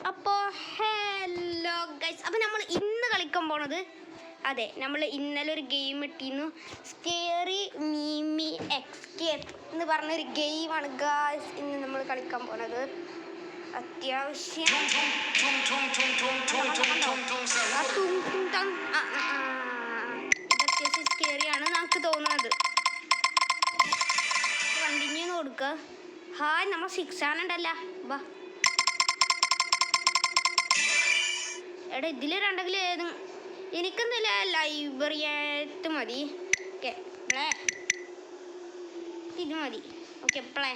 അപ്പോൾ hello guys, അപ്പോൾ നമ്മൾ ഇന്ന് കളിക്കാൻ പോണത്, അതെ, നമ്മൾ ഇന്നലെ ഒരു ഗെയിം ഇട്ടിരുന്നു, സ്കേറി മീമി എസ്കേപ്പ് എന്ന് പറഞ്ഞൊരു ഗെയിമാണ് ഗൈസ് ഇന്ന് നമ്മൾ കളിക്കാൻ പോണത്. അത്യാവശ്യം അത്യാവശ്യം സ്കേറിയാണ് നമുക്ക് തോന്നുന്നത്. കണ്ടിന്യൂ കൊടുക്കുക. ഹായ്, നമ്മൾ 6 ആണുണ്ടല്ലോ. ബാ എടാ, ഇതിൽ ഏത് എനിക്കെന്തല്ല ലൈബ്രറിയായിട്ട് മതി. ഓക്കെ, പ്ലേ ഇത് മതി. ഓക്കെ, പ്ലേ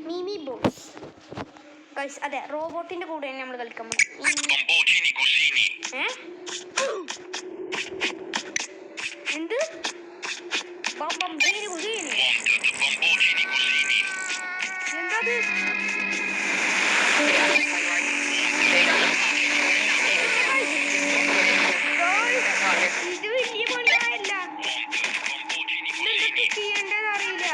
മീമി ബോട്ട്സ് ഗൈസ്. അതെ, റോബോട്ടിൻ്റെ കൂടെ തന്നെ നമ്മൾ കളിക്കാൻ പോകും. എന്ത് എന്താ ഇത് വലിയ കൊണ്ടായില്ല, ഇതെന്തൊക്കെ ചെയ്യേണ്ടതെന്ന് അറിയില്ല.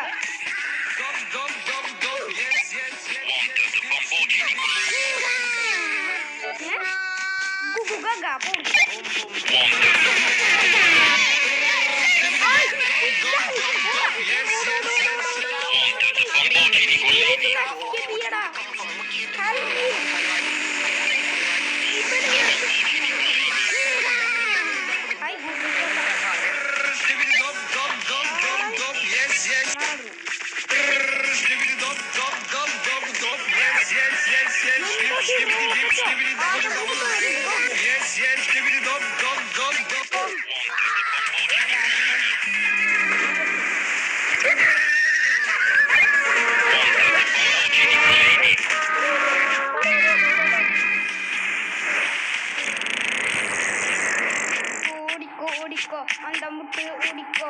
ഓടിക്കോ അന്തമുട്ട് ഓടിക്കോ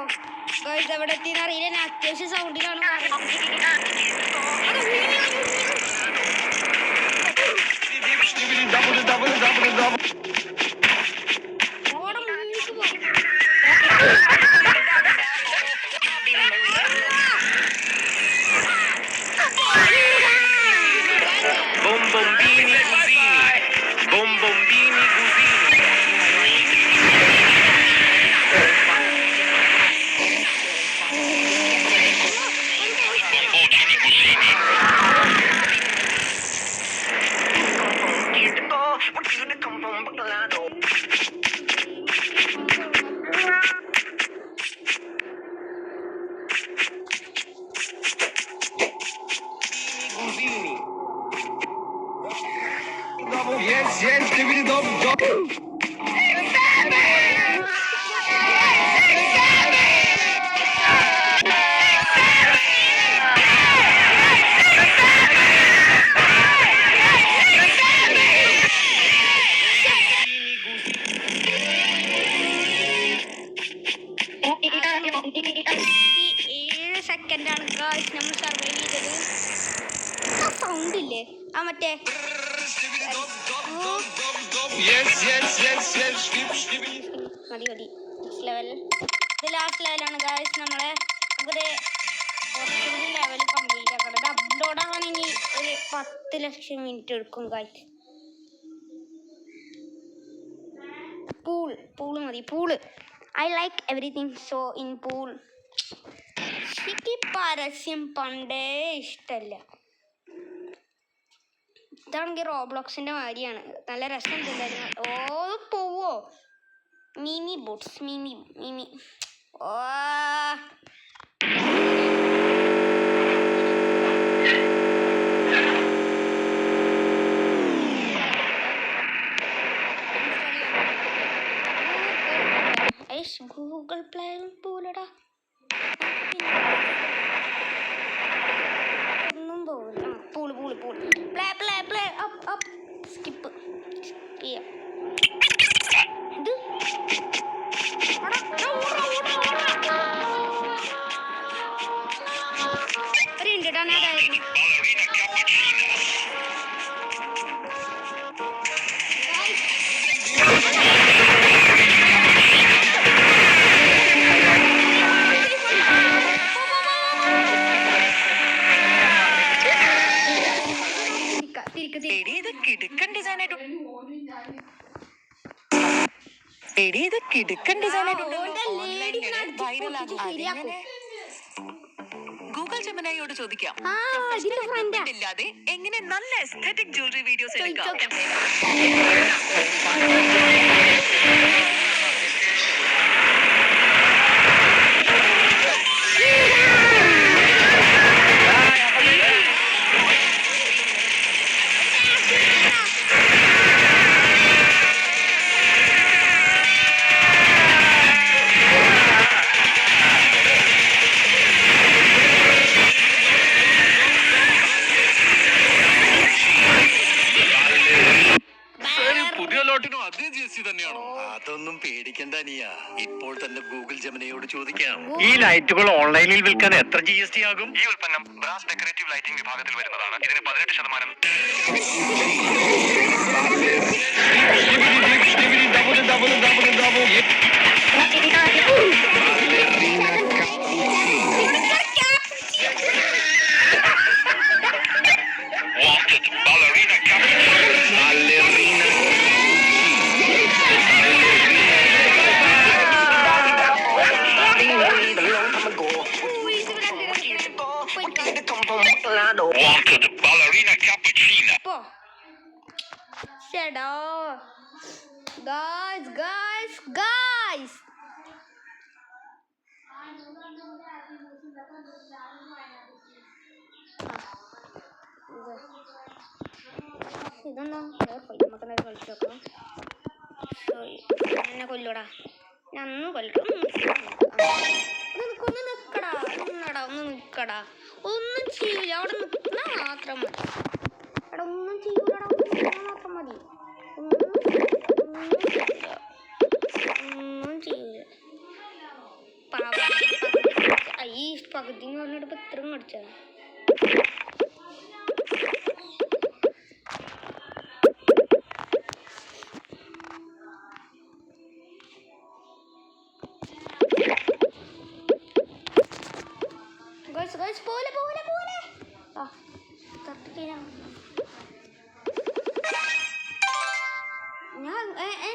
ഗൈസ്. എവിടെ എത്തിയെന്ന് അറിയില്ല, ഞാൻ അത്യാവശ്യം സൗണ്ടിലാണ്. Yes, give it up, go. സെക്കൻഡാണ് ഗായ്സ് നമ്മൾ സർവൈവ് ചെയ്തത്. ആ സൗണ്ട് ഇല്ലേ, ആ മറ്റേ മതി മതി. ലെവൽ ഇത് ലാസ്റ്റ് ലെവലാണ് ഗായ്സ്. നമ്മളെ ഇവിടെ ലെവൽ കംപ്ലീറ്റ് ആക്കണം. ഇത് അപ്ലോഡ് ആവാൻ ഇനി ഒരു 10 ലക്ഷം മിനിറ്റ് എടുക്കും ഗായ്സ്. പൂള് മതി, pool. I like everything so in pool. എനിക്ക് പരസ്യം പണ്ടേ ഇഷ്ടമല്ല. ഇതാണെങ്കിൽ റോബ്ലോക്സിന്റെ മാതിരിയാണ്, നല്ല രസം എന്തായാലും. ഓ പോവോ മീമി ബോട്ട്സ്, മീമി ഓ ഗൂഗിൾ പ്ലേ പോലടാ, ഒന്നും പോകില്ല. പൂള് പ്ലേ അപ്പ് സ്കിപ്പ് ചെയ്യാം. ഇത് ഒരു ഇൻഡിട്ടാണ് അതായിരുന്നു. കിടുക്കൻ ഡിസൈനായിട്ട് എടി ഇത് കിടുക്കൻ ഡിസൈനായിട്ടുണ്ടല്ലോ. ഓൺലൈനിൽ വൈറലാകും. അതെങ്ങനെ? ഗൂഗിൾ ജെമിനിയോട് ചോദിക്കാം. ഇല്ലാതെ എങ്ങനെ നല്ല എസ്തെറ്റിക് ജ്വല്ലറി വീഡിയോസ് എടുക്കാം. അതൊന്നും പേടിക്കണ്ട നീയ. ഇപ്പോൾ തന്നെ ഗൂഗിൾ ജെമിനിയോട് ചോദിക്കാം. ഈ ലൈറ്റുകൾ ഓൺലൈനിൽ വിൽക്കാൻ എത്ര GST ആകും? ഈ ഉൽപ്പന്നം ബ്രാസ് ഡെക്കറേറ്റീവ് ലൈറ്റിംഗ് വിഭാഗത്തിൽ വരുന്നതാണ്. ഇതിന് 18%. Guys. ഇതൊന്നും കളിച്ചോക്കാം. എന്നെ കൊല്ലൂടാ. ഞാൻ ഒന്ന് കൊല്ലം. ഒന്ന് നിക്കടാ. ഒന്ന് നിക്കടാ. ഒന്നും ചെയ്യൂല. അവിടെ നിൽക്കുന്ന മാത്രം മതി. അവിടെ ഒന്നും ചെയ്യൂലടാ. മാത്രം മതി. ഒന്നും ചെയ്യൂല. ഈ പകുതി എന്ന് പറഞ്ഞിട്ട് ഇപ്പൊ ഇത്രയും കടിച്ചാ. പോലെ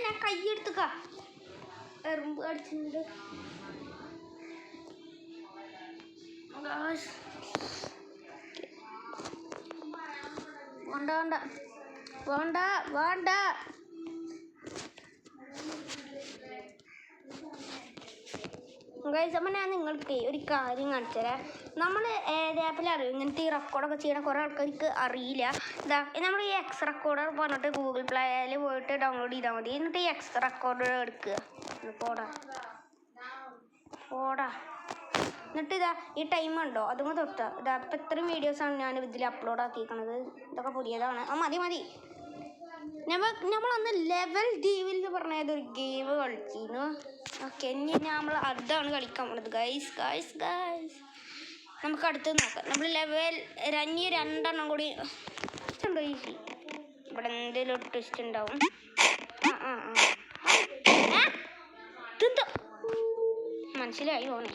ഞാൻ കൈയെടുത്തുക. എറുമ്പ് അടിച്ചിട്ടുണ്ട്. വേണ്ട. ഗൈസ്, അപ്പം ഞാൻ നിങ്ങൾക്ക് ഒരു കാര്യം കാണിച്ചു തരാം. നമ്മൾ ഏത് ആപ്പിൽ അറിയും ഇങ്ങനത്തെ ഈ റെക്കോർഡൊക്കെ ചെയ്യണ കുറേ ആൾക്കാർക്ക് അറിയില്ല. ഇതാ നമ്മൾ ഈ എക്സ് റെക്കോർഡർ പറഞ്ഞിട്ട് ഗൂഗിൾ പ്ലേയിൽ പോയിട്ട് ഡൗൺലോഡ് ചെയ്താൽ മതി. എന്നിട്ട് ഈ എക്സ് റെക്കോർഡർ എടുക്കുക. പോടാ. എന്നിട്ട് ഇതാ ഈ ടൈം ഉണ്ടോ അതും തൊട്ടാ. ഇതാ ഇപ്പം ഇത്രയും വീഡിയോസാണ് ഞാൻ ഇതിൽ അപ്ലോഡ് ആക്കിയിരിക്കണത്. ഇതൊക്കെ പുതിയതാണ്. മതി. നമ്മളന്ന് ലെവൽ ഡീവിൽ എന്ന് പറഞ്ഞ ഒരു ഗെയിം കളിച്ചിരുന്നു. ഓക്കെ, ഇനി നമ്മൾ അതാണ് കളിക്കാൻ പോണത്. ഗൈസ് നമുക്ക് അടുത്ത് നോക്കാം. നമ്മൾ ലെവൽ 2 കൂടി ഉണ്ടോ? ഈസി. ഇവിടെ എന്തെങ്കിലും ട്വിസ്റ്റ് ഉണ്ടാവും. മനസ്സിലായി പോണേ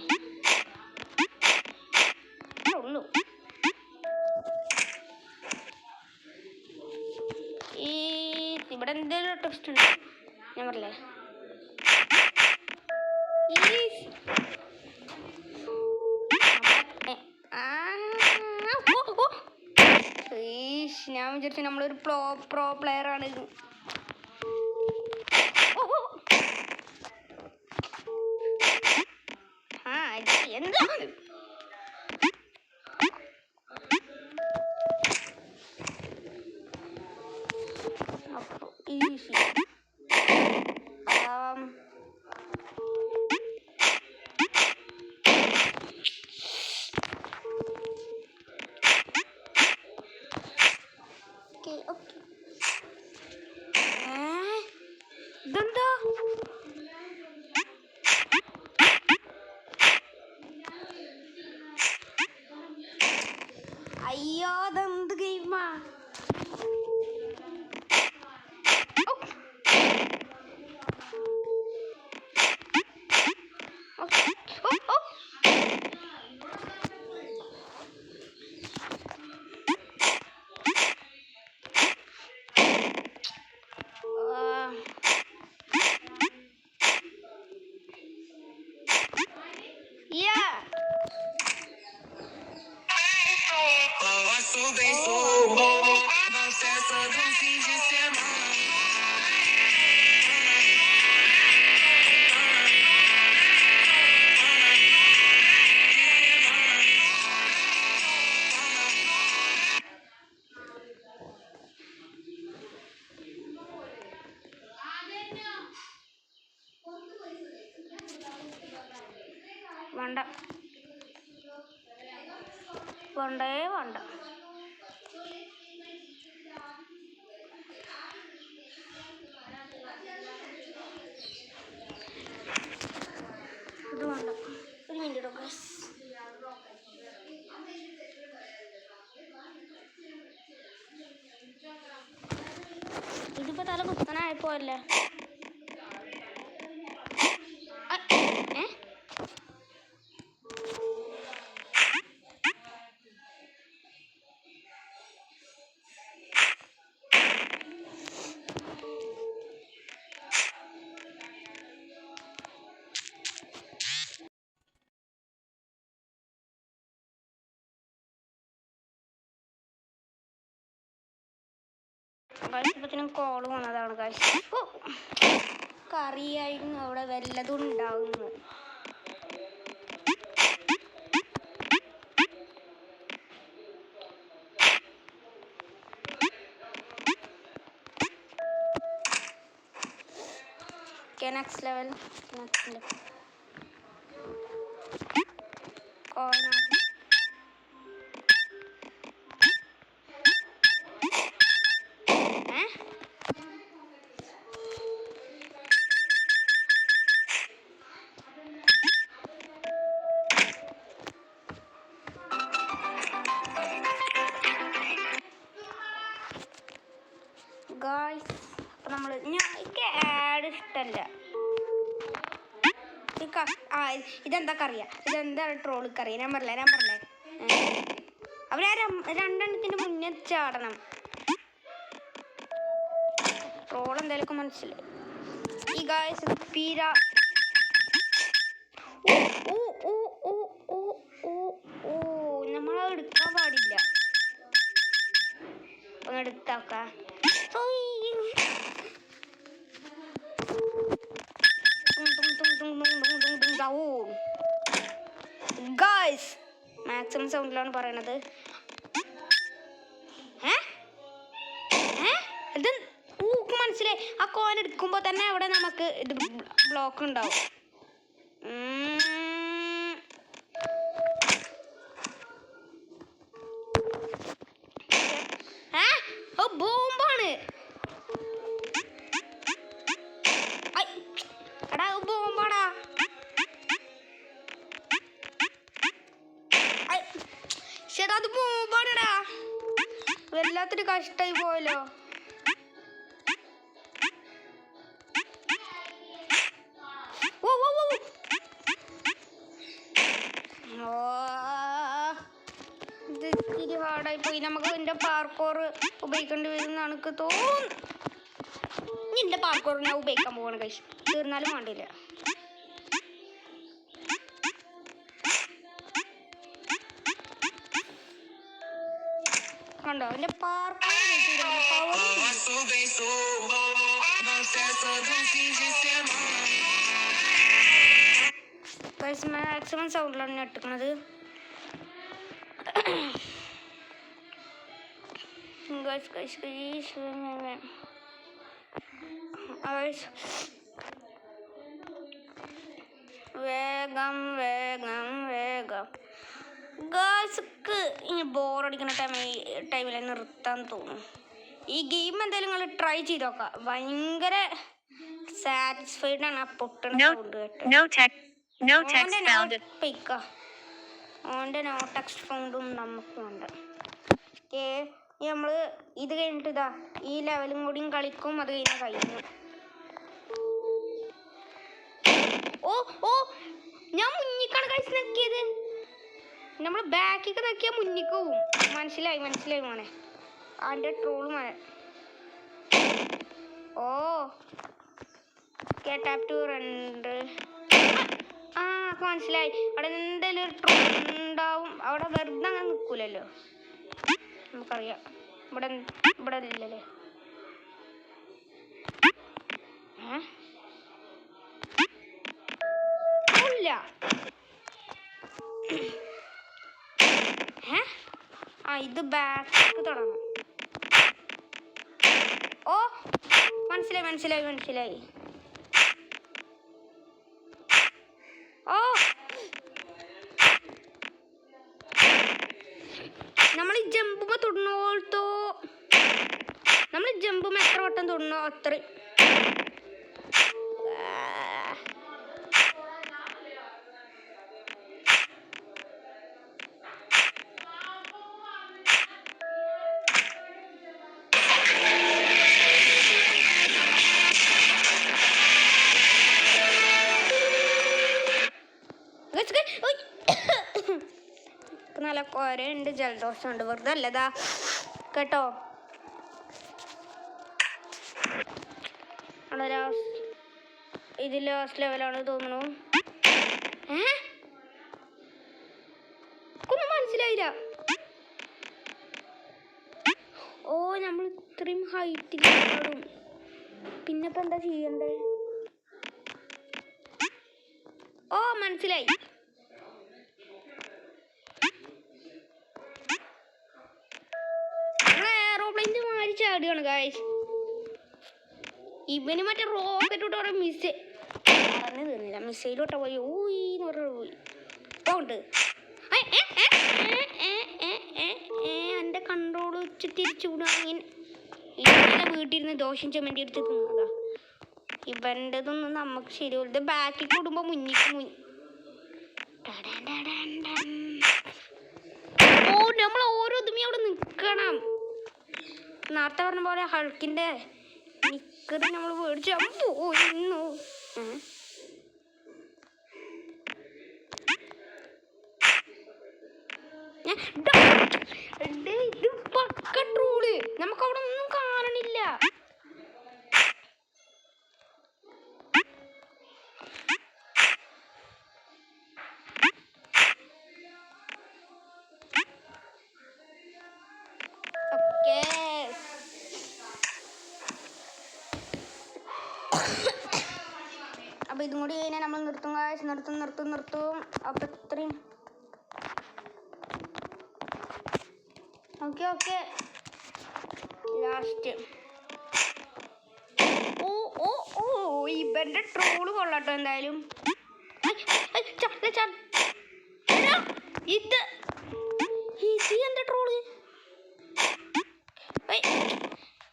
ഉള്ളൂ. ഇവിടെ എന്തെങ്കിലും ട്വിസ്റ്റ് ഉണ്ട്. ഞാൻ പറഞ്ഞേ ഞാൻ വിചാരിച്ചു നമ്മളൊരു പ്രോ പ്ലെയർ ആണ്. എന്താണ് ഈസി. ഇതെന്താ? അയ്യോ, അതെന്ത് ഗെയിമാ? വേണ്ട വേണ്ടേ വേണ്ട. ഇത് വേണ്ട. ഒരു മിനിറ്റ് ഗൈസ്. ഇതിപ്പോ തല കുത്തനായപ്പോല്ലേ. ഇപ്പത്തിനും കോള് വന്നതാണ് കാശ്. കറിയായിരുന്നു അവിടെ വല്ലതും ഉണ്ടാവുന്നു. Next level guys. അപ്പം നമ്മൾ എനിക്ക് ആഡ് ഇഷ്ടമല്ല. ഇതെന്താ കറിയാ? ഇതെന്താ ട്രോള് കറിയാ? ഞാൻ പറഞ്ഞേ അവരാ രണ്ടെണ്ണത്തിന് മുന്നേ ചാടണം. ട്രോൾ എന്തായാലും മനസ്സിലായി. ഈ ഗായ്സ് പീര നമ്മളത് എടുക്കാൻ പാടില്ല. ഒന്ന് എടുത്താക്കാം. ഗായ്സ് മാക്സിമം സൗണ്ടിലാണ് പറയണത്. ഇത് മനസ്സിലായി. ആ കോൻ എടുക്കുമ്പോ തന്നെ അവിടെ നമുക്ക് ഇത് ബ്ലോക്ക് ഉണ്ടാവും. ബോംബാണ്. എടാ ബോംബാടാ. ചേട്ടാ അത് ബോംബാണെടാ. വല്ലാത്തൊരു കഷ്ടായി പോയല്ലോ. ഇത്തിരി ഹാർഡായി പോയി. നമുക്ക് എൻ്റെ പാർക്കോർ ഉപയോഗിക്കേണ്ടി വരും എന്നാണ് എനിക്ക് തോന്നുന്നു. എൻ്റെ പാർക്കോർ ഞാൻ ഉപയോഗിക്കാൻ പോവാണ് കഴിച്ചു. തീർന്നാലും വേണ്ടില്ല. കണ്ടോ എൻ്റെ പാർക്കോർ മാക്സിമം സൗണ്ടിലാണ് ഞാൻ ഇട്ടിക്കണത്. വേഗം വേഗം വേഗം ഗേൾസ്ക്ക് ഇനി ബോറടിക്കുന്ന ടൈമിൽ നിർത്താൻ തോന്നും. ഈ ഗെയിം എന്തായാലും നിങ്ങൾ ട്രൈ ചെയ്ത് നോക്കാം. ഭയങ്കര സാറ്റിസ്ഫൈഡ് ആണ് ആ പൊട്ടണ സൗണ്ട് കേട്ട്. ഓൻ്റെ നോ ടെക്സ്റ്റ് ഫൗണ്ടും നമുക്കുണ്ട്. നമ്മൾ ഇത് കഴിഞ്ഞിട്ട് ഇതാ ഈ ലെവലും കൂടിയും കളിക്കും. അത് കഴിഞ്ഞു. ഓ ഞാൻ മുന്നിക്കാണ് കഴിച്ച് നക്കിയത്. നമ്മൾ ബാക്കിക്ക് നക്കിയാൽ മുന്നിക്ക് പോവും. മനസ്സിലായി മോനെ. അതിൻ്റെ ട്രോള് മോനെ. ടാപ്പ് ടു റണ്ട്. മനസ്സിലായി. അവിടെ എന്തെങ്കിലും ഒരു ട്രോൾ ഉണ്ടാവും. അവിടെ വെറുതെ അങ്ങനെ നിൽക്കൂലല്ലോ. നമുക്കറിയാം. ഇവിടെ ഇല്ലല്ലേ. ഇല്ല. ഇത് ബാക്ക് തുടങ്ങും. മനസ്സിലായി. നമ്മൾ ഈ ജമ്പുമ്പോൾ തൊടുന്നോളത്തോ നമ്മൾ ജമ്പുമ്പോൾ എത്ര വട്ടം തൊടുന്നോ അത്ര നല്ല കുരയുണ്ട്, ജലദോഷമുണ്ട്, വെറുതെ അല്ലതാ കേട്ടോ. ഇത് ലാസ്റ്റ് ലെവലാണ് തോന്നുന്നു. ഒന്നും മനസ്സിലായില്ല. ഓ നമ്മൾ ഇത്രയും ഹൈറ്റിൽ പിന്നിപ്പോൾ എന്താ ചെയ്യണ്ടേ? ഓ മനസ്സിലായി. എയറോപ്ലെയിൻ്റെ മാറി ചാടുകയാണ് ഗായ്സ്. ഇവന് മറ്റേ റോക്കറ്റ് വിട്ട് പറഞ്ഞ പറഞ്ഞു തന്നില്ല, മിസൈലോട്ട് പോയി ഊന്ന് പറഞ്ഞു പോയി പോണ്ട്. എൻ്റെ കൺട്രോൾ വെച്ച് തിരിച്ചു വിടുകയാണെങ്കിൽ ഇങ്ങനെ വീട്ടിലിരുന്ന് ദോഷം ചമ്മന്തി എടുത്ത് തിന്നതാ. ഇവൻ്റെതൊന്നും നമുക്ക് ശരിയല്ല. ഇത് ബാക്കിൽ കൂടുമ്പോൾ മുന്നിക്ക് ഓ നമ്മൾ ഓരോ ഇതുമേ അവിടെ നിൽക്കണം. നേരത്തെ പറഞ്ഞ പോലെ ഹൾക്കിൻ്റെ നിക്കറ് നമ്മൾ മേടിച്ച് പോയിരുന്നു. ഇത് പക്ക ട്രോള്, നമുക്ക് അവിടെ ഒന്നും കാണണില്ല. അപ്പൊ ഇതും കൂടി കഴിഞ്ഞാൽ നമ്മൾ നിർത്തും കാശ് നിർത്തും. അപ്പൊ ഇത്രയും ഓക്കെ ലാസ്റ്റ് ഓ ഇവന്റെ ട്രോള് കൊള്ളാട്ടോ എന്തായാലും. ഇത് എന്താ ട്രോള്?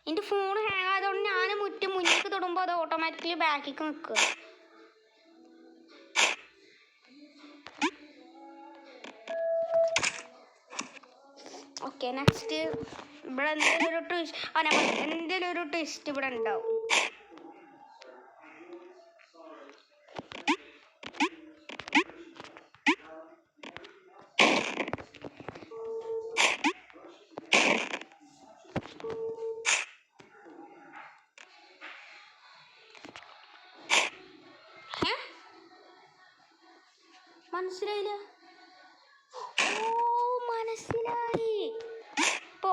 എൻ്റെ ഫോൺ ഹാങ് ആയതുകൊണ്ട് ഞാൻ മുന്നിലേക്ക് തൊടുമ്പോൾ അത് ഓട്ടോമാറ്റിക്കലി ബാക്കിലേക്ക് നിൽക്കുക. ഓക്കെ നെക്സ്റ്റ് ഇവിടെ എന്തെങ്കിലും ഒരു ട്വിസ്റ്റ് ഇവിടെ ഉണ്ടാവും. മനസ്സിലായില്ല. മനസ്സിലായി. പോ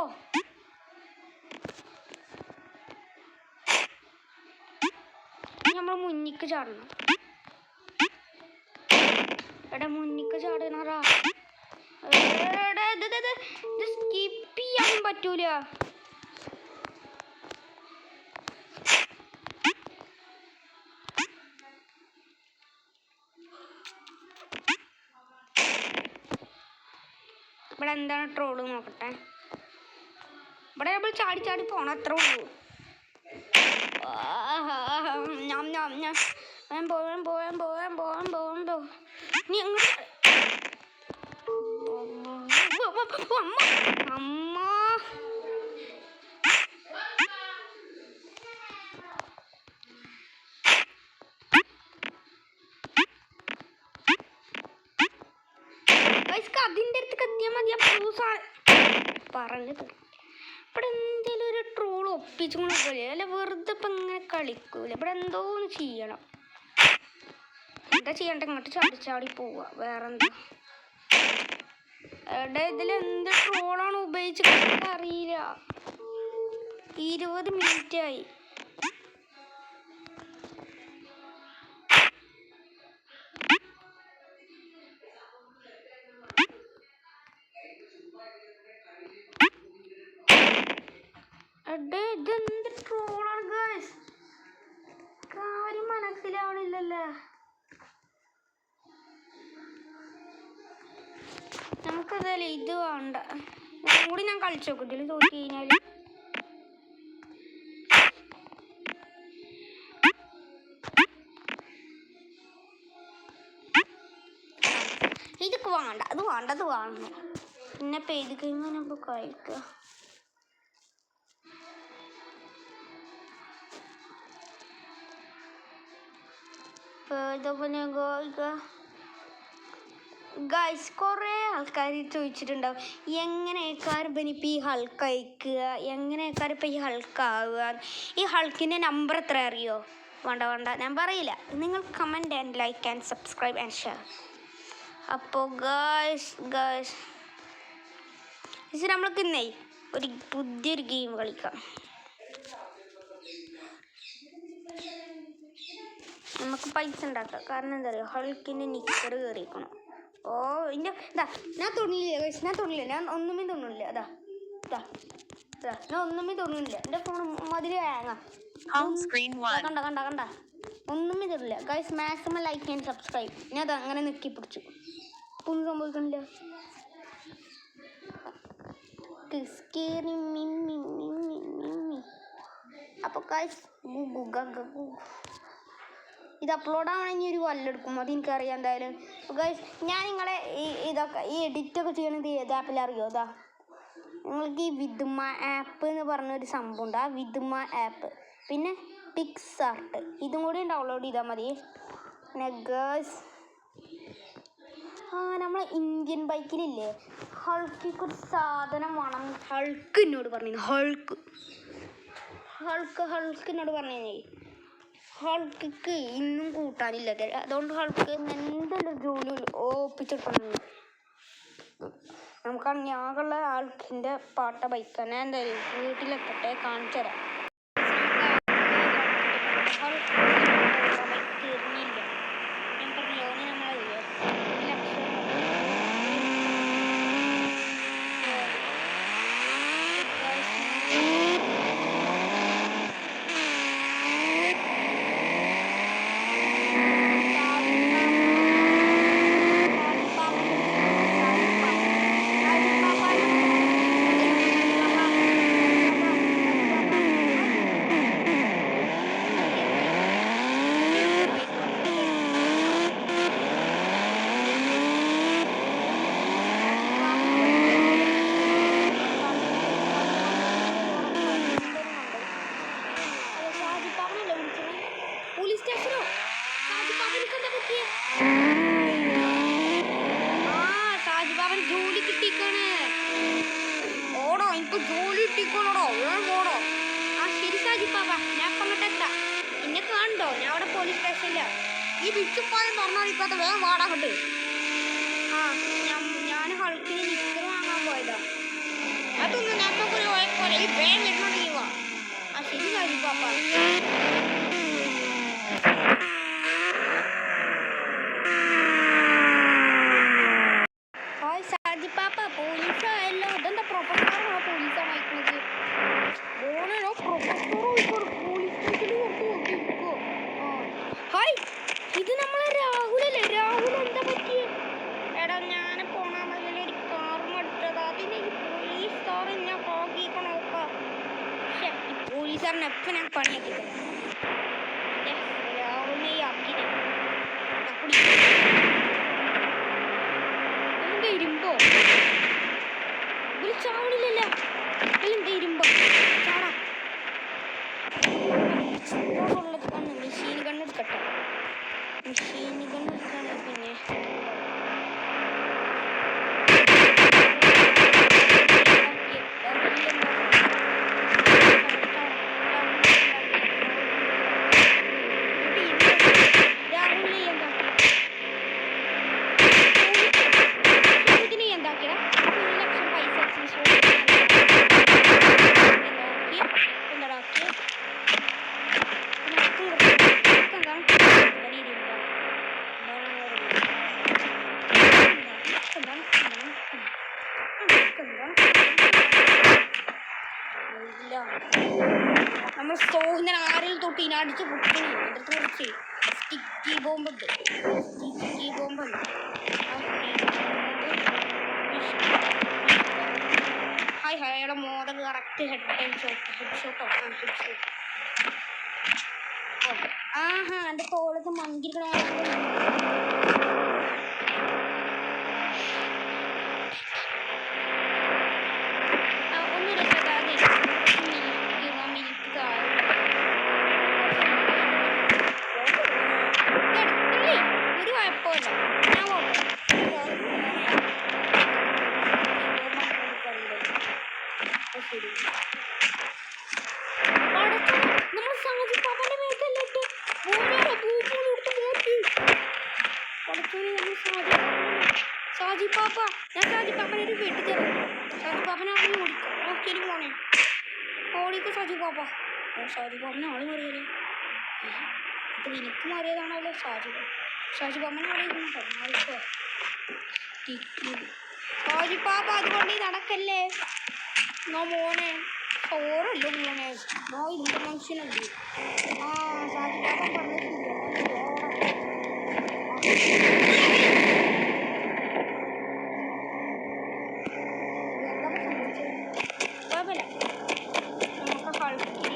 നമ്മൾ മുന്നിക്ക് ചാടണം. എടാ മുന്നിക്ക് ചാടണറാ. ഇത് സ്കിപ്പ് ചെയ്യാനും പറ്റൂല. ഇവിടെ എന്താണ് ട്രോള് നോക്കട്ടെ. ഇവിടെ നമ്മൾ ചാടി പോണം, അത്ര ഉള്ളൂ. ഞാൻ പോവാൻ നീ അമ്മ അതിൻ്റെ അടുത്ത് കത്തിയാൽ മതി. പറഞ്ഞത് ഇവിടെ എന്തെങ്കിലും ഒരു ട്രോൾ ഒപ്പിച്ചു പോലെ അല്ല, വെറുതെ ഇപ്പം ഇങ്ങനെ കളിക്കൂല. ഇവിടെ എന്തോ ഒന്ന് ചെയ്യണം. എന്താ ചെയ്യണ്ട? ഇങ്ങോട്ട് ചാടി പോവുക. വേറെന്താ ഇതിലെന്ത് ട്രോളാണ് ഉപയോഗിച്ചിട്ട് അറിയില്ല. 20 മിനിറ്റായി. ഇതെന്ത് ട്രോളാണ് ഗൈസ്? കാര്യം മനസ്സിലാവണില്ലല്ലേ. നമുക്കതല്ലേ ഇത് വേണ്ട. ഒന്നും കൂടി ഞാൻ കളിച്ചു നോക്കും. ഇതിൽ തോറ്റി കഴിഞ്ഞാൽ ഇതൊക്കെ വേണ്ട, അത് വേണ്ടത് വേണം. പിന്നെ പെയ്ത് കഴിയുമ്പോൾ നമുക്ക് കഴിക്കുക. ഗൈസ് കുറേ ആൾക്കാർ ചോദിച്ചിട്ടുണ്ടാവും എങ്ങനെയൊക്കെ ഇപ്പം ഈ ഹൾക്ക് അയക്കുക, എങ്ങനെയൊക്കെ ഇപ്പം ഈ ഹൾക്കാവുക. ഈ ഹൾക്കിൻ്റെ നമ്പർ എത്ര അറിയോ? വേണ്ട ഞാൻ പറയില്ല. നിങ്ങൾ comment and like and subscribe and share. അപ്പോൾ ഗൈസ് നമ്മൾക്ക് ഇന്നേ ഒരു പുതിയൊരു ഗെയിം കളിക്കാം. നമുക്ക് പൈസ ഉണ്ടാക്കാം. കാരണം എന്താ പറയുക, ഹൾക്കിൻ്റെ നിക്കർ കയറിയിരിക്കണം. ഓ ഇല്ല ഞാൻ തൊണ്ണില്ല ഗൈസ്, ഞാൻ ഒന്നുമേ തൊണ്ണില്ല. അതാ ഞാൻ ഒന്നുമേ തൊണ്ണില്ല. എൻ്റെ ഫോൺ മതിൽ വാങ്ങാം. കണ്ട ഒന്നുമേ തൊണ്ണില്ല guys. Maximum like and subscribe. ഞാൻ അത് അങ്ങനെ നെക്കി പിടിച്ചു. ഒന്നും സംഭവിക്കണില്ല. അപ്പോൾ ഗൈസ് ഇത് അപ്ലോഡ് ആവണമെങ്കിൽ ഒരു കൊല്ലെടുക്കും, അത് എനിക്കറിയാം എന്തായാലും. ഗൈസ് ഞാൻ നിങ്ങളെ ഈ എഡിറ്റൊക്കെ ചെയ്യണത് ഏത് ആപ്പിൽ അറിയോ? നിങ്ങൾക്ക് ഈ വിദ്മ ആപ്പ് എന്ന് പറഞ്ഞൊരു സംഭവം ഉണ്ട്. ആ വിദ്മ ആപ്പ്, പിന്നെ പിക്സാർട്ട്, ഇതും കൂടി ഡൗൺലോഡ് ചെയ്താൽ മതി. പിന്നെ ഗൈസ് നമ്മളെ ഇന്ത്യൻ ബൈക്കിലില്ലേ ഹൾക്കൊരു സാധനം വേണം. ഹൾക്ക് എന്നോട് പറഞ്ഞു, ഹൾക്കിനോട് പറഞ്ഞേ ഹൾക്ക് ഇന്നും കൂട്ടാനില്ല. അതുകൊണ്ട് ഹൾക്ക് എന്തെങ്കിലും ജോലി ഒപ്പിച്ചെടുക്കണം. നമുക്കാണെങ്കിൽ ആകെയുള്ള ഹൾക്കിൻ്റെ പാട്ട ബൈക്കാണ്. ഞാൻ എന്തായാലും വീട്ടിലെത്തട്ടെ, കാണിച്ചു തരാം. ബൈക്ക് തീർന്നില്ല. ഞാൻ പറഞ്ഞല്ലോ നമ്മളെ പോലീസ് സ്റ്റേഷനോ? സാജിബാബൻ ജോലി കിട്ടിക്കാണ്. ഓടോ എനിക്ക് ജോലി കിട്ടിക്കോളോടോ, ഓടോ. ശരി സാജിബാബ, ഞാൻ ഇപ്പം അങ്ങോട്ട് എത്താം. എന്നെ കണ്ടോ? ഞാൻ അവിടെ പോലീസ് സ്റ്റേഷനില്ല. ഈ വിച്ചുപ്പായം തുറന്നാൽ ഇപ്പോഴത്തെ വേഗം വാടാകട്ടെ. ഞാൻ ഹൾക്കിന് നിക്കർ വാങ്ങാൻ പോയതാ. അതൊന്നും നമുക്കൊരു കുഴപ്പമില്ല. ഈ വേഗം വരുന്നോണ്ട് ചെയ്യുവാ. ശരി സാജിബാബ. സാജിപ്പാപ്പ പോലീസായല്ലോ. ഇതെന്താ പ്രൊഫസറാണോ പോലീസാണ് അയക്കുന്നത്? ഓണോ പ്രൊഫസറോ പോലീസ് സ്റ്റേഷനിൽ നോക്കിയിരിക്കോ? ഹായ്, ഇത് നമ്മളെ രാഹുലല്ലേ? രാഹുൽ എന്താ പറ്റിയേ? എടാ ഞാൻ പോണ മതിലൊരു കാറും എടുത്തത്. അതിന് ഈ പോലീസുകാർ ഞാൻ നോക്കിയൊക്കെ നോക്കാം. ഈ പോലീസുകാരനെ എപ്പം ഞാൻ പണിയാക്കി തരാം. രാഹുലിനെ ആക്കിയിട്ട് ഇരുമ്പോ ചാവണില്ലല്ല. ഇരുമ്പോ ചാടാ. മെഷീൻ കണ്ണെടുക്കട്ടെ. മെഷീൻ കണ്ണെടുക്കാണ്. പിന്നെ നമ്മൾ സോഹിനെ ആരിൽ തൊട്ട് ഇനടിച്ച് പൊട്ടുന്നു. എന്നിട്ട് കുറച്ച് സ്റ്റിക്കി ബോംബുണ്ട്. സ്റ്റിക്കി ബോംബുണ്ട്. അയാളുടെ മോഡൽ കറക്റ്റ് ഹെഡ് ഷോട്ടോ ആഹാ എൻ്റെ തോളത്ത് മങ്കിരിക്കണ ഒരു കുഴപ്പമില്ല ഞാൻ നമ്മൾ സാജിപ്പാപ്പന്റെ മേത്തല്ലിട്ട് സാജിപ്പാപ്പ ഞാൻ സാജിപ്പാപ്പനെ ഒരു വീട്ടിൽ തരും സാജിപ്പാപ്പനെ അവിടെ ഓടിക്കൊരു പോണേ ഓടിക്ക് സാജിപ്പാപ്പ സാജിപ്പാപ്പനെ ആള് മാറിയല്ലേ അപ്പൊ എനിക്ക് മാറിയതാണല്ലോ സാജിപ്പാപ്പനെ അവിടെ സാജിപ്പാപ്പ അതുകൊണ്ട് ഈ നടക്കല്ലേ നോ മോനെ ചോറല്ലോ മോനെ നോ ഇതിന്റെ മനുഷ്യനല്ലേ ആ സാജിപ്പാപ്പൻ പറഞ്ഞ നമുക്ക് കളിക്കി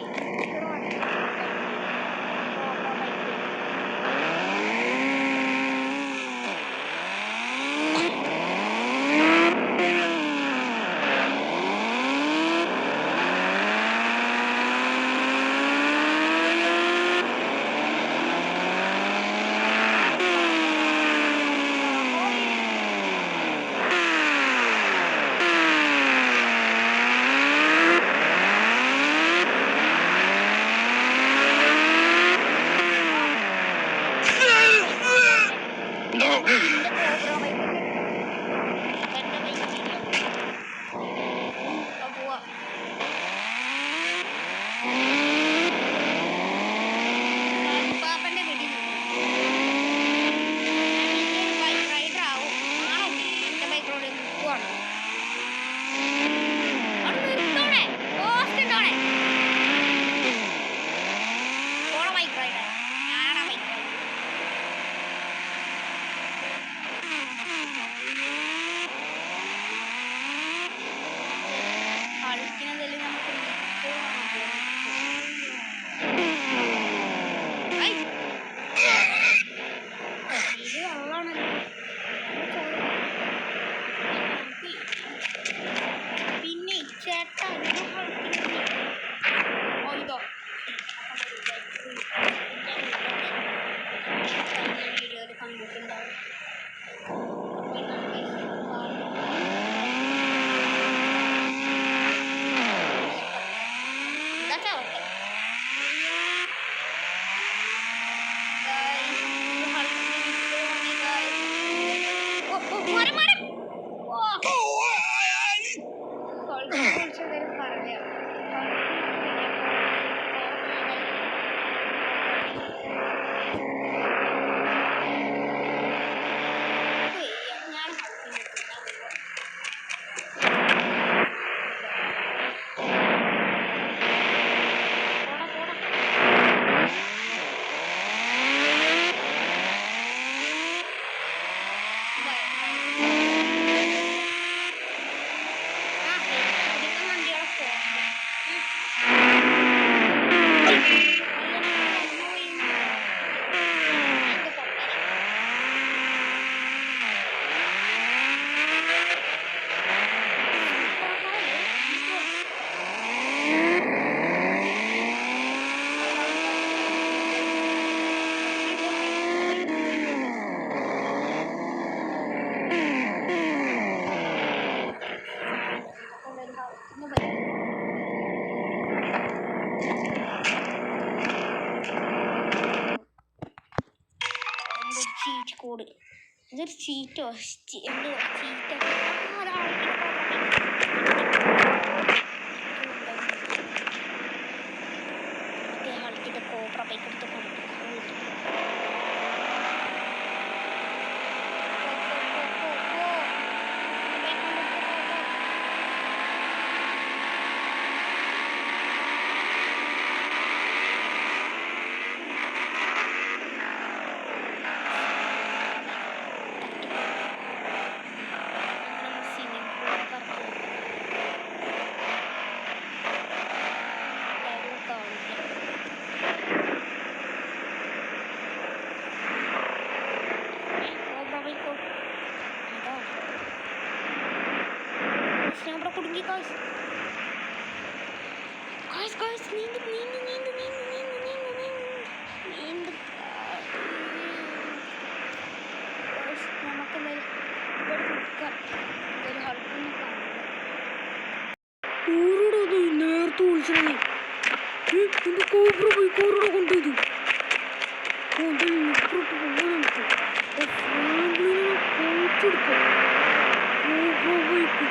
ചീറ്റ് കോഡ് ഇതൊരു ചീറ്റോ എന്തോ ചീറ്റോ ആൾക്കിട്ട് കോബ്ര ബൈക്ക് എടുത്ത് എന്റെ കോബ്ര പോയി കോബ്ര കൊണ്ടുപോയി ഫ്രാങ്ക്ലിനെ കോച്ചെടുക്കാം കോബ്ര പോയിക്ക്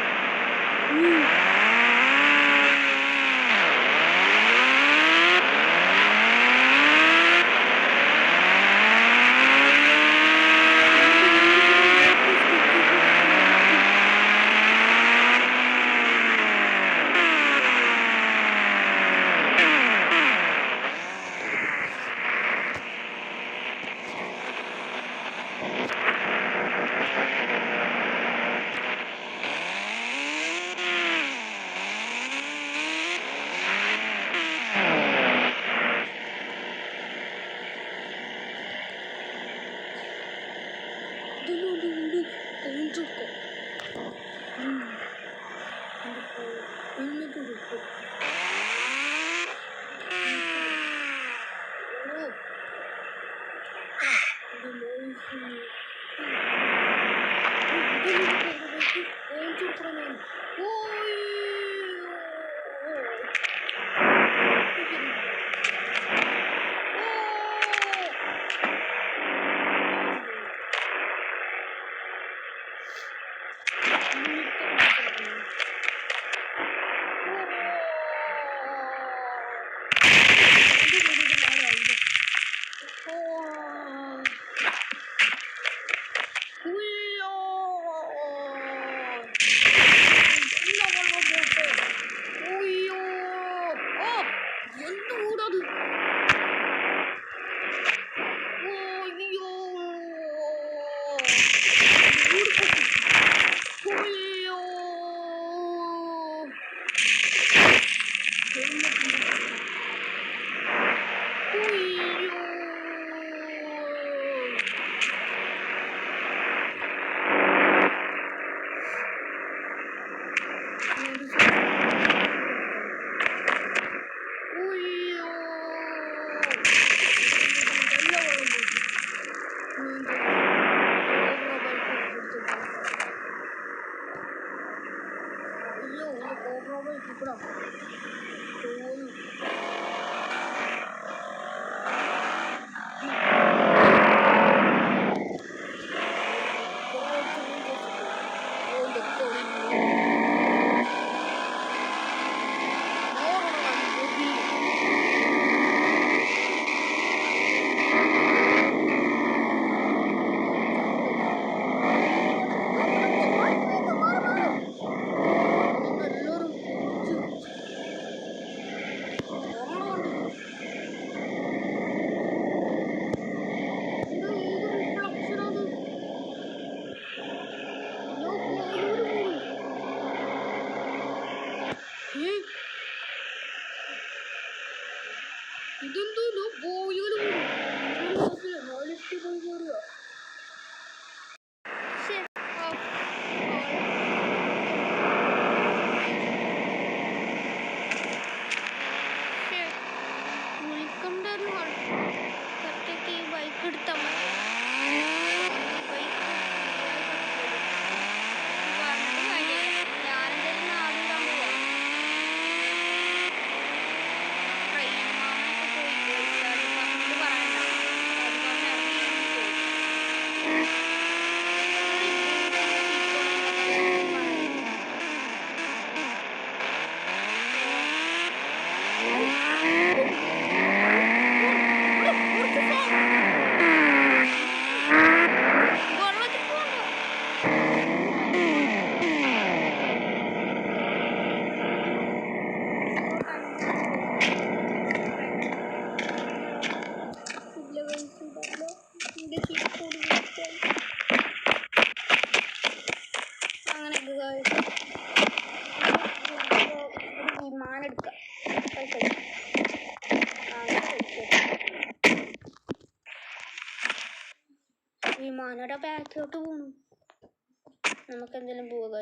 ഇതെന്തോ ബോയികള് വിളിക്കണ്ടായിരുന്നു കറക്റ്റായിട്ട് ഈ ബൈക്ക് എടുത്താൽ മതി വിമാനയുടെ ബാക്കിലോട്ട് പോണു നമുക്ക് എന്തെങ്കിലും പോവുക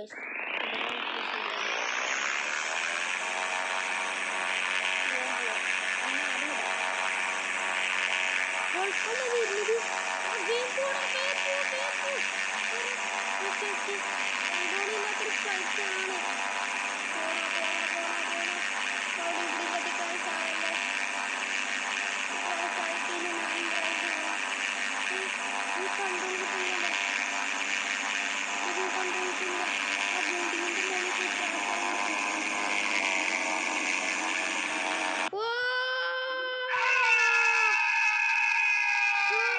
ഹായ്